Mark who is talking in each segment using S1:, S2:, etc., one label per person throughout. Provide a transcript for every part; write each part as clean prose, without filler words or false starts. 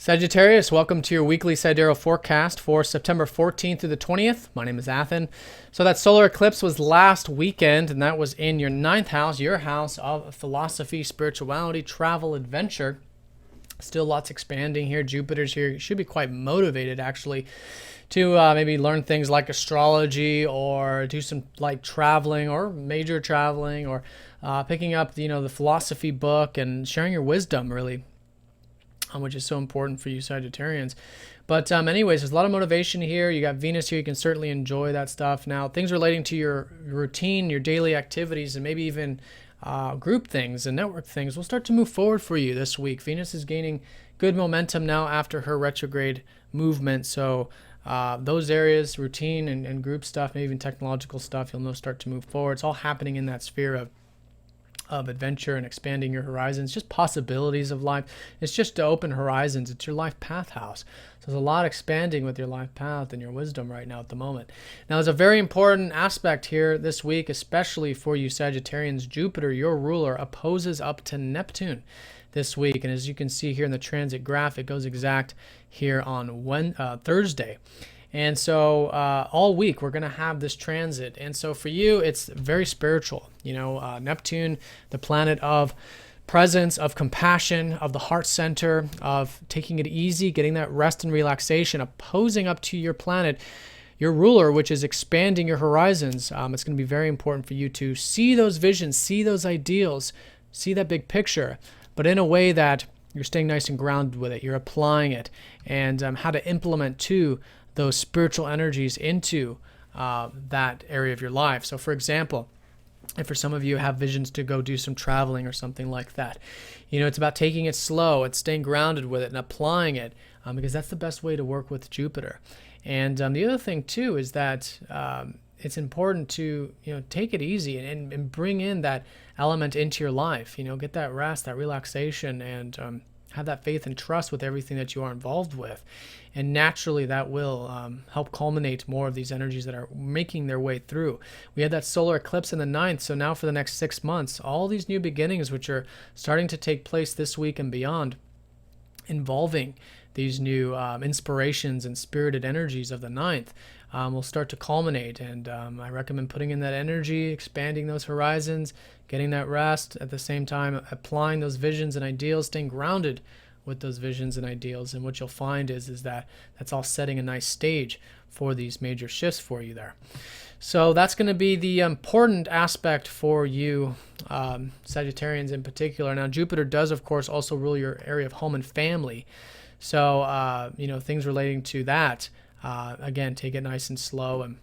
S1: Sagittarius, welcome to your weekly sidereal forecast for September 14th through the 20th. My name is Athen. So that solar eclipse was last weekend, and that was in your ninth house, your house of philosophy, spirituality, travel, adventure. Still lots expanding here. Jupiter's here. You should be quite motivated, actually, to maybe learn things like astrology or do some light traveling or major traveling or picking up, the philosophy book and sharing your wisdom, really. Which is so important for you Sagittarians. But anyways, there's a lot of motivation here. You got Venus here. You can certainly enjoy that stuff. Now, things relating to your routine, your daily activities, and maybe even group things and network things will start to move forward for you this week. Venus is gaining good momentum now after her retrograde movement. So those areas, routine and group stuff, maybe even technological stuff, you'll know start to move forward. It's all happening in that sphere of adventure and expanding your horizons, just possibilities of life. It's just to open horizons. It's your life path house. So there's a lot expanding with your life path and your wisdom right now at the moment. Now, there's a very important aspect here this week, especially for you Sagittarians. Jupiter, your ruler, opposes up to Neptune this week. And as you can see here in the transit graph, it goes exact here on Thursday. And so all week we're going to have this transit. And so for you, it's very spiritual. Neptune, the planet of presence, of compassion, of the heart center, of taking it easy, getting that rest and relaxation, opposing up to your planet, your ruler, which is expanding your horizons. It's going to be very important for you to see those visions, see those ideals, see that big picture, but in a way that you're staying nice and grounded with it. You're applying it and how to implement too those spiritual energies into that area of your life. So for example, if for some of you have visions to go do some traveling or something like that, it's about taking it slow and staying grounded with it and applying it because that's the best way to work with Jupiter. And the other thing too is that it's important to take it easy and bring in that element into your life. Get that rest, that relaxation, and have that faith and trust with everything that you are involved with. And naturally that will help culminate more of these energies that are making their way through. We had that solar eclipse in the 9th, so now for the next 6 months, all these new beginnings which are starting to take place this week and beyond, involving these new inspirations and spirited energies of the 9th, will start to culminate. And I recommend putting in that energy, expanding those horizons, getting that rest, at the same time applying those visions and ideals, staying grounded with those visions and ideals. And what you'll find is that that's all setting a nice stage for these major shifts for you there. So that's going to be the important aspect for you Sagittarians in particular. Now, Jupiter does, of course, also rule your area of home and family. So, things relating to that, again, take it nice and slow, and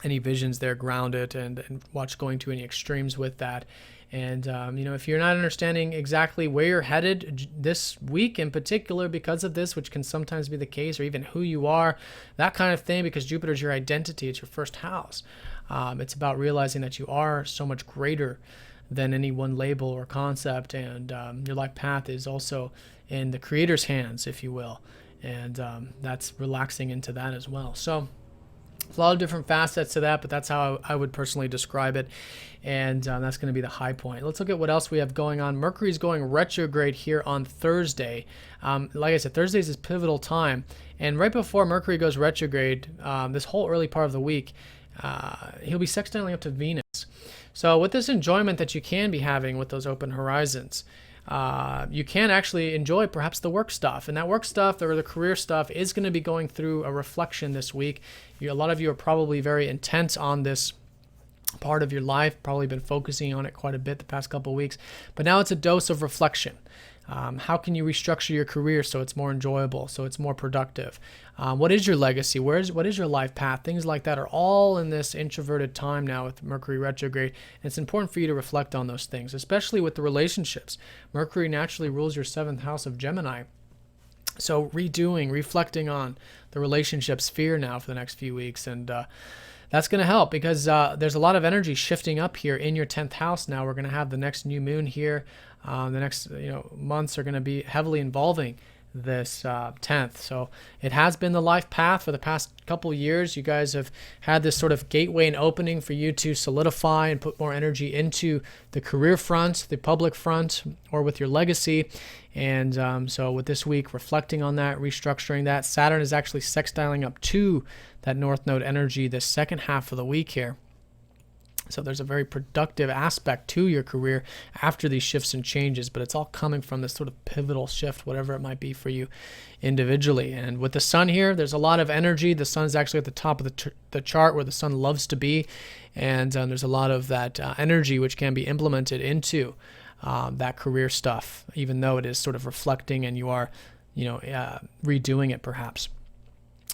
S1: any visions there, ground it and watch going to any extremes with that. And, if you're not understanding exactly where you're headed this week in particular because of this, which can sometimes be the case, or even who you are, that kind of thing, because Jupiter's your identity, it's your first house. It's about realizing that you are so much greater than any one label or concept, and your life path is also in the Creator's hands, if you will. And that's relaxing into that as well. So a lot of different facets to that, but that's how I would personally describe it. And that's going to be the high point. Let's look at what else we have going on. Mercury's going retrograde here on Thursday. Like I said, Thursday is this pivotal time. And right before Mercury goes retrograde, this whole early part of the week, he'll be sextiling up to Venus. So with this enjoyment that you can be having with those open horizons, you can actually enjoy perhaps the work stuff. And that work stuff or the career stuff is going to be going through a reflection this week. A lot of you are probably very intense on this part of your life, probably been focusing on it quite a bit the past couple of weeks. But now it's a dose of reflection. How can you restructure your career so it's more enjoyable, so it's more productive? What is your legacy? What is your life path? Things like that are all in this introverted time now with Mercury retrograde. And it's important for you to reflect on those things, especially with the relationships. Mercury naturally rules your 7th house of Gemini. So reflecting on the relationship sphere now for the next few weeks. And that's going to help because there's a lot of energy shifting up here in your 10th house now. We're going to have the next new moon here. The next months are going to be heavily involving this 10th. So it has been the life path for the past couple years. You guys have had this sort of gateway and opening for you to solidify and put more energy into the career front, the public front, or with your legacy. And so with this week, reflecting on that, restructuring that, Saturn is actually sextiling up to that North Node energy this second half of the week here. So there's a very productive aspect to your career after these shifts and changes, but it's all coming from this sort of pivotal shift, whatever it might be for you individually. And with the sun here, there's a lot of energy. The sun is actually at the top of the chart where the sun loves to be. And there's a lot of that energy which can be implemented into that career stuff, even though it is sort of reflecting and you are, redoing it perhaps.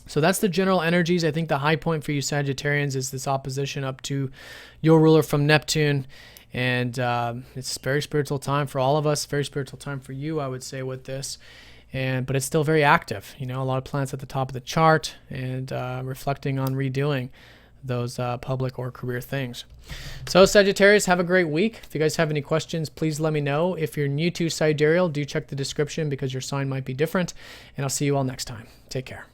S1: So that's the general energies. I think the high point for you Sagittarians is this opposition up to your ruler from Neptune. And it's a very spiritual time for all of us, very spiritual time for you, I would say, with this. But it's still very active. A lot of planets at the top of the chart and reflecting on redoing those public or career things. So Sagittarius, have a great week. If you guys have any questions, please let me know. If you're new to Sidereal, do check the description because your sign might be different. And I'll see you all next time. Take care.